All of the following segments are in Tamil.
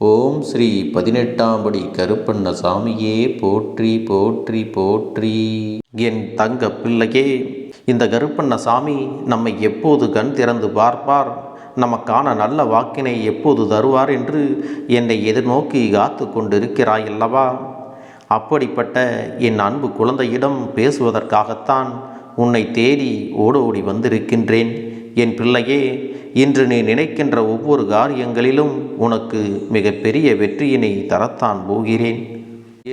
ஓம் ஸ்ரீ 18ஆம் படி கருப்பண்ணசாமியே போற்றி போற்றி போற்றி. என் தங்க பிள்ளையே, இந்த கருப்பண்ணசாமி நம்மை எப்போது கண் திறந்து பார்ப்பார், நமக்கான நல்ல வாக்கினை எப்போது தருவார் என்று என்னை எதிர்நோக்கி காத்து கொண்டிருக்கிறாய் அல்லவா? அப்படிப்பட்ட என் அன்பு குழந்தையிடம் பேசுவதற்காகத்தான் உன்னை தேடி ஓடோடி வந்திருக்கின்றேன். என் பிள்ளையே, இன்று நீ நினைக்கின்ற ஒவ்வொரு காரியங்களிலும் உனக்கு மிகப்பெரிய வெற்றியினை தரத்தான் போகிறேன்.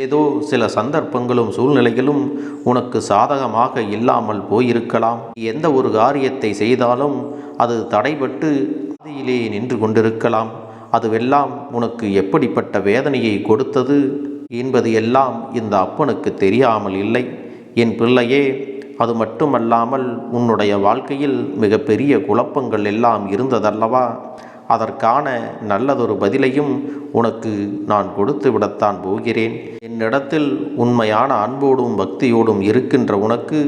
ஏதோ சில சந்தர்ப்பங்களும் சூழ்நிலைகளும் உனக்கு சாதகமாக இல்லாமல் போயிருக்கலாம். எந்த ஒரு காரியத்தை செய்தாலும் அது தடைபட்டு பாதியிலே நின்று கொண்டிருக்கலாம். அதுவெல்லாம் உனக்கு எப்படிப்பட்ட வேதனையை கொடுத்தது என்பது எல்லாம் இந்த அப்பனுக்கு தெரியாமல் இல்லை. என் பிள்ளையே, அது மட்டுமல்லாமல் உன்னுடைய வாழ்க்கையில் மிகப்பெரிய குழப்பங்கள் எல்லாம் இருந்ததல்லவா? அதற்கான நல்லதொரு பதிலையும் உனக்கு நான் கொடுத்து விடத்தான் போகிறேன். என்னிடத்தில் உண்மையான அன்போடும் பக்தியோடும் இருக்கின்ற உனக்கு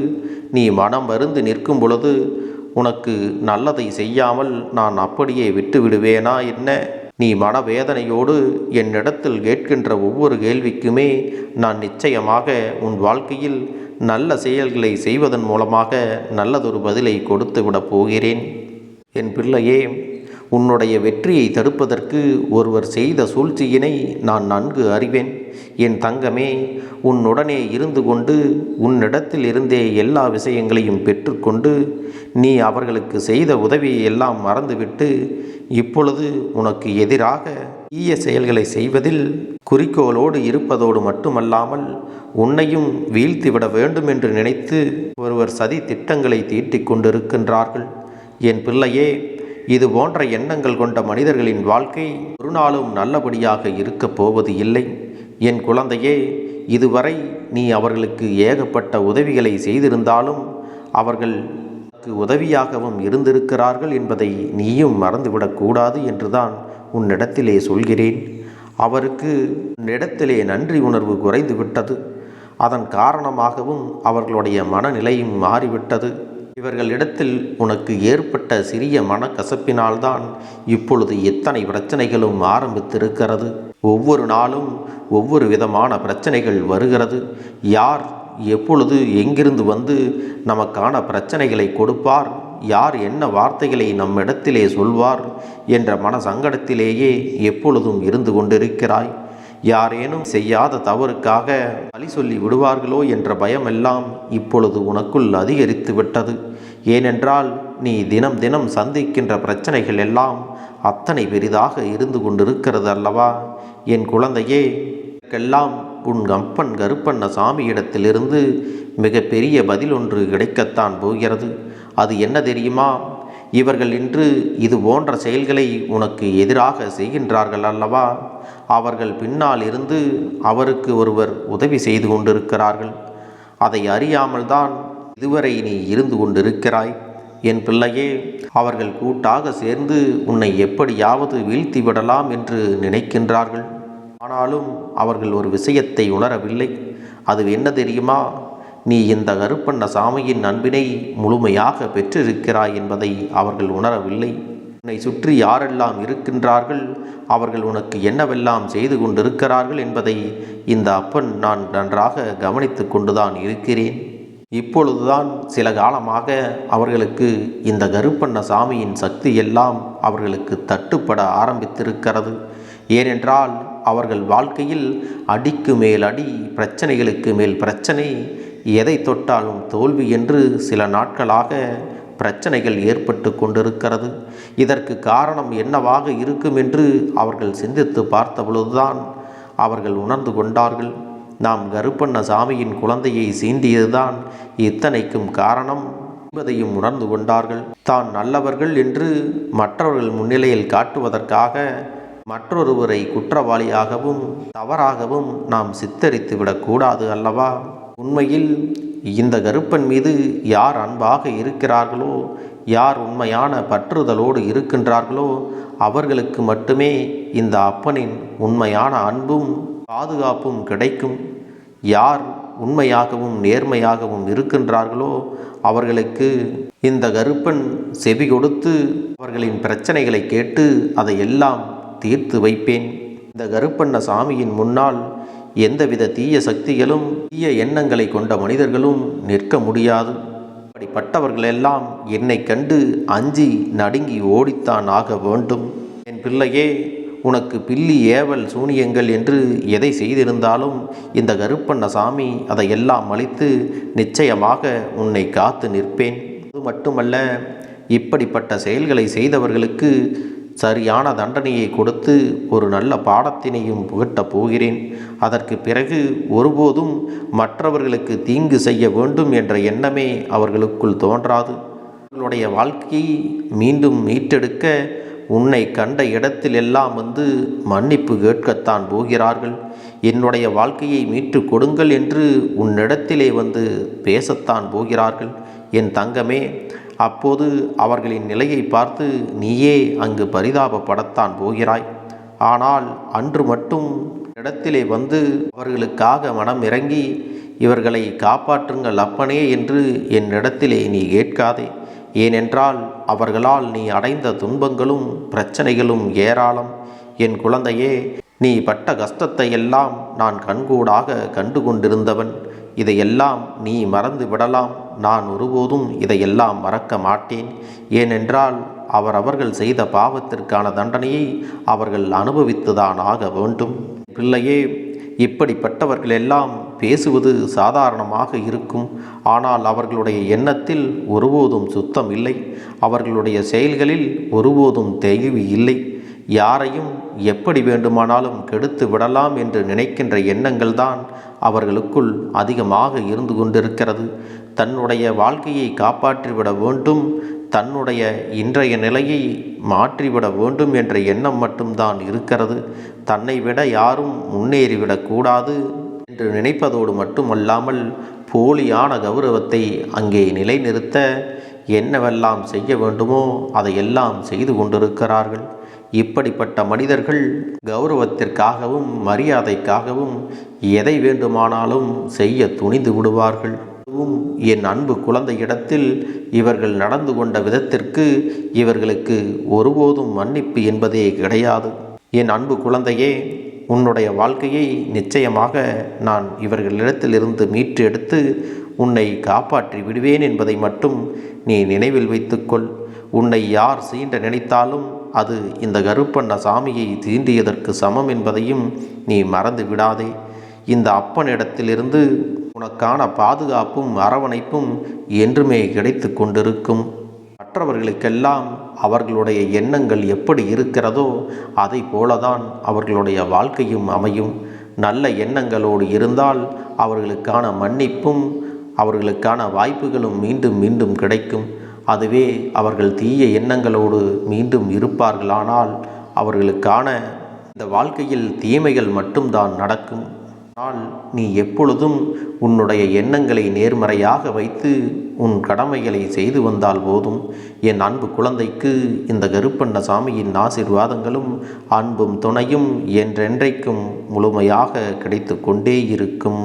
நீ மனம் வருந்தி நிற்கும் பொழுது உனக்கு நல்லதை செய்யாமல் நான் அப்படியே விட்டு விடுவேனா என்ன? நீ மனவேதனையோடு என்னிடத்தில் கேட்கின்ற ஒவ்வொரு கேள்விக்குமே நான் நிச்சயமாக உன் வாழ்க்கையில் நல்ல செயல்களை செய்வதன் மூலமாக நல்லதொரு பதிலை கொடுத்து விடப் போகிறேன். என் பிள்ளையே, உன்னுடைய வெற்றியை தடுப்பதற்கு ஒருவர் செய்த சூழ்ச்சியினை நான் நன்கு அறிவேன். என் தங்கமே, உன்னுடனே இருந்து கொண்டு உன்னிடத்தில் இருந்தே எல்லா விஷயங்களையும் பெற்றுக்கொண்டு நீ அவர்களுக்கு செய்த உதவியை எல்லாம் மறந்துவிட்டு இப்பொழுது உனக்கு எதிராக தீய செயல்களை செய்வதில் குறிக்கோளோடு இருப்பதோடு மட்டுமல்லாமல் உன்னையும் வீழ்த்திவிட வேண்டும் என்று நினைத்து ஒருவர் சதி திட்டங்களை தீட்டிக் கொண்டிருக்கின்றார்கள். என் பிள்ளையே, இது போன்ற எண்ணங்கள் கொண்ட மனிதர்களின் வாழ்க்கை ஒரு நாளும் நல்லபடியாக இருக்கப் போவது இல்லை. என் குழந்தையே, இதுவரை நீ அவர்களுக்கு ஏகப்பட்ட உதவிகளை செய்திருந்தாலும் அவர்கள் உதவியாகவும் இருந்திருக்கிறார்கள் என்பதை நீயும் மறந்துவிடக்கூடாது என்றுதான் உன்னிடத்திலே சொல்கிறேன். அவருக்கு உன்னிடத்திலே நன்றி உணர்வு குறைந்து விட்டது. அதன் காரணமாகவும் அவர்களுடைய மனநிலையும் மாறிவிட்டது. இவர்களிடத்தில் உனக்கு ஏற்பட்ட சிறிய மனக்கசப்பினால்தான் இப்பொழுது எத்தனை பிரச்சனைகளும் ஆரம்பித்திருக்கிறது. ஒவ்வொரு நாளும் ஒவ்வொரு விதமான பிரச்சனைகள் வருகிறது. யார் எப்பொழுது எங்கிருந்து வந்து நமக்கான பிரச்சனைகளை கொடுப்பார், யார் என்ன வார்த்தைகளை நம்மிடத்திலே சொல்வார் என்ற மன சங்கடத்திலேயே எப்பொழுதும் இருந்து கொண்டிருக்கிறாய். யாரேனும் செய்யாத தவறுக்காக பழி சொல்லி விடுவார்களோ என்ற பயமெல்லாம் இப்பொழுது உனக்குள் அதிகரித்து விட்டது. ஏனென்றால் நீ தினம் தினம் சந்திக்கின்ற பிரச்சனைகள் எல்லாம் அத்தனை பெரிதாக இருந்து கொண்டிருக்கிறது அல்லவா? என் குழந்தையே, இதற்கெல்லாம் உன் அப்பன் கருப்பண்ணசாமியிடத்திலிருந்து மிகப்பெரிய பதில் ஒன்று கிடைக்கத்தான் போகிறது. அது என்ன தெரியுமா? இவர்கள் இன்று இது போன்ற செயல்களை உனக்கு எதிராக செய்கின்றார்கள் அல்லவா? அவர்கள் பின்னால் இருந்து அவருக்கு ஒருவர் உதவி செய்து கொண்டிருக்கிறார்கள். அதை அறியாமல் தான் இதுவரை நீ இருந்து கொண்டிருக்கிறாய். என் பிள்ளையே, அவர்கள் கூட்டாக சேர்ந்து உன்னை எப்படியாவது வீழ்த்தி விடலாம் என்று நினைக்கின்றார்கள். ஆனாலும் அவர்கள் ஒரு விஷயத்தை உணரவில்லை. அது என்ன தெரியுமா? நீ இந்த கருப்பண்ணசாமியின் அன்பினை முழுமையாக பெற்றிருக்கிறாய் என்பதை அவர்கள் உணரவில்லை. உன்னை சுற்றி யாரெல்லாம் இருக்கின்றார்கள், அவர்கள் உனக்கு என்னவெல்லாம் செய்து கொண்டிருக்கிறார்கள் என்பதை இந்த அப்பன் நான் நன்றாக கவனித்து கொண்டுதான் இருக்கிறேன். இப்பொழுதுதான் சில காலமாக அவர்களுக்கு இந்த கருப்பண்ணசாமியின் சக்தி எல்லாம் அவர்களுக்கு தட்டுப்பட ஆரம்பித்திருக்கிறது. ஏனென்றால் அவர்கள் வாழ்க்கையில் அடிக்கு மேல் அடி, பிரச்சனைகளுக்கு மேல் பிரச்சனை, எதை தொட்டாலும் தோல்வி என்று சில நாட்களாக பிரச்சனைகள் ஏற்பட்டு கொண்டிருக்கிறது. இதற்கு காரணம் என்னவாக இருக்கும் என்று அவர்கள் சிந்தித்து பார்த்த பொழுதுதான் அவர்கள் உணர்ந்து கொண்டார்கள். நாம் கருப்பண்ணசாமியின் குழந்தையை சீண்டியதுதான் இத்தனைக்கும் காரணம் என்பதையும் உணர்ந்து கொண்டார்கள். தான் நல்லவர்கள் என்று மற்றவர்கள் முன்னிலையில் காட்டுவதற்காக மற்றொருவரை குற்றவாளியாகவும் தவறாகவும் நாம் சித்தரித்து விடக்கூடாது அல்லவா? உண்மையில் இந்த கருப்பன் மீது யார் அன்பாக இருக்கிறார்களோ, யார் உண்மையான பற்றுதலோடு இருக்கின்றார்களோ அவர்களுக்கு மட்டுமே இந்த அப்பனின் உண்மையான அன்பும் பாதுகாப்பும் கிடைக்கும். யார் உண்மையாகவும் நேர்மையாகவும் இருக்கின்றார்களோ அவர்களுக்கு இந்த கருப்பன் செவி கொடுத்து அவர்களின் பிரச்சனைகளை கேட்டு அதையெல்லாம் தீர்த்து வைப்பேன். இந்த கருப்பண்ண சாமியின் முன்னால் எந்தவித தீய சக்திகளும் தீய எண்ணங்களை கொண்ட மனிதர்களும் நிற்க முடியாது. அப்படிப்பட்டவர்களெல்லாம் என்னை கண்டு அஞ்சி நடுங்கி ஓடித்தான் ஆக வேண்டும். என் பிள்ளையே, உனக்கு பில்லி ஏவல் சூனியங்கள் என்று எதை செய்திருந்தாலும் இந்த கருப்பண்ண சாமி அதையெல்லாம் அழித்து நிச்சயமாக உன்னை காத்து நிற்பேன். அது மட்டுமல்ல, இப்படிப்பட்ட செயல்களை செய்தவர்களுக்கு சரியான தண்டனையை கொடுத்து ஒரு நல்ல பாடத்தினையும் புகட்டப் போகிறேன். அதற்கு பிறகு ஒருபோதும் மற்றவர்களுக்கு தீங்கு செய்ய வேண்டும் என்ற எண்ணமே அவர்களுக்குள் தோன்றாது. அவர்களுடைய வாழ்க்கையை மீண்டும் மீட்டெடுக்க உன்னை கண்ட இடத்திலெல்லாம் வந்து மன்னிப்பு கேட்கத்தான் போகிறார்கள். என்னுடைய வாழ்க்கையை மீட்டு கொடுங்கள் என்று உன்னிடத்திலே வந்து பேசத்தான் போகிறார்கள். என் தங்கமே, அப்போது அவர்களின் நிலையை பார்த்து நீயே அங்கு பரிதாபப்படத்தான் போகிறாய். ஆனால் அன்று மட்டும் இடத்திலே வந்து அவர்களுக்காக மனம் இறங்கி இவர்களை காப்பாற்றுங்கள் அப்பனே என்று என்னிடத்திலே நீ கேட்காதே. ஏனென்றால் அவர்களால் நீ அடைந்த துன்பங்களும் பிரச்சனைகளும் ஏராளம். என் குழந்தையே, நீ பட்ட கஷ்டத்தை எல்லாம் நான் கண்கூடாக கண்டு கொண்டிருந்தவன். இதையெல்லாம் நீ மறந்து விடலாம். நான் ஒருபோதும் இதையெல்லாம் மறக்க மாட்டேன். ஏனென்றால் அவர்கள் செய்த பாவத்திற்கான தண்டனையை அவர்கள் அனுபவித்துதான் ஆக வேண்டும். பிள்ளையே, இப்படிப்பட்டவர்களெல்லாம் பேசுவது சாதாரணமாக இருக்கும். ஆனால் அவர்களுடைய எண்ணத்தில் ஒருபோதும் சுத்தம் இல்லை. அவர்களுடைய செயல்களில் ஒருபோதும் தெளிவு இல்லை. யாரையும் எப்படி வேண்டுமானாலும் கெடுத்து விடலாம் என்று நினைக்கின்ற எண்ணங்கள் தான் அவர்களுக்குள் அதிகமாக இருந்து கொண்டிருக்கிறது. தன்னுடைய வாழ்க்கையை காப்பாற்றிவிட வேண்டும், தன்னுடைய இன்றைய நிலையை மாற்றிவிட வேண்டும் என்ற எண்ணம் மட்டும்தான் இருக்கிறது. தன்னை விட யாரும் முன்னேறிவிடக்கூடாது என்று நினைப்பதோடு மட்டுமல்லாமல் போலியான கௌரவத்தை அங்கே நிலைநிறுத்த என்னவெல்லாம் செய்ய வேண்டுமோ அதையெல்லாம் செய்து கொண்டிருக்கிறார்கள். இப்படிப்பட்ட மனிதர்கள் கௌரவத்திற்காகவும் மரியாதைக்காகவும் எதை வேண்டுமானாலும் செய்ய துணிந்து விடுவார்கள். என் அன்பு குழந்தையிடத்தில் இவர்கள் நடந்து கொண்ட விதத்திற்கு இவர்களுக்கு ஒருபோதும் மன்னிப்பு என்பதே கிடையாது. என் அன்பு குழந்தையே, உன்னுடைய வாழ்க்கையை நிச்சயமாக நான் இவர்களிடத்திலிருந்து மீட்டு எடுத்து உன்னை காப்பாற்றி விடுவேன் என்பதை மட்டும் நீ நினைவில் வைத்துக்கொள். உன்னை யார் சீண்ட நினைத்தாலும் அது இந்த கருப்பண்ண சாமியை தீண்டியதற்கு சமம் என்பதையும் நீ மறந்து விடாதே. இந்த அப்பனிடத்திலிருந்து உனக்கான பாதுகாப்பும் அரவணைப்பும் என்றுமே கிடைத்து கொண்டிருக்கும். மற்றவர்களுக்கெல்லாம் அவர்களுடைய எண்ணங்கள் எப்படி இருக்கிறதோ அதை போலதான் அவர்களுடைய வாழ்க்கையும் அமையும். நல்ல எண்ணங்களோடு இருந்தால் அவர்களுக்கான மன்னிப்பும் அவர்களுக்கான வாய்ப்புகளும் மீண்டும் மீண்டும் கிடைக்கும். அதுவே அவர்கள் தீய எண்ணங்களோடு மீண்டும் இருப்பார்களானால் அவர்களுக்கான இந்த வாழ்க்கையில் தீமைகள் மட்டும்தான் நடக்கும். ஆனால் நீ எப்பொழுதும் உன்னுடைய எண்ணங்களை நேர்மறையாக வைத்து உன் கடமைகளை செய்து வந்தால் போதும். என் அன்பு குழந்தைக்கு இந்த கருப்பண்ண சாமியின் ஆசீர்வாதங்களும் அன்பும் துணையும் என்றென்றைக்கும் முழுமையாக கிடைத்து கொண்டே இருக்கும்.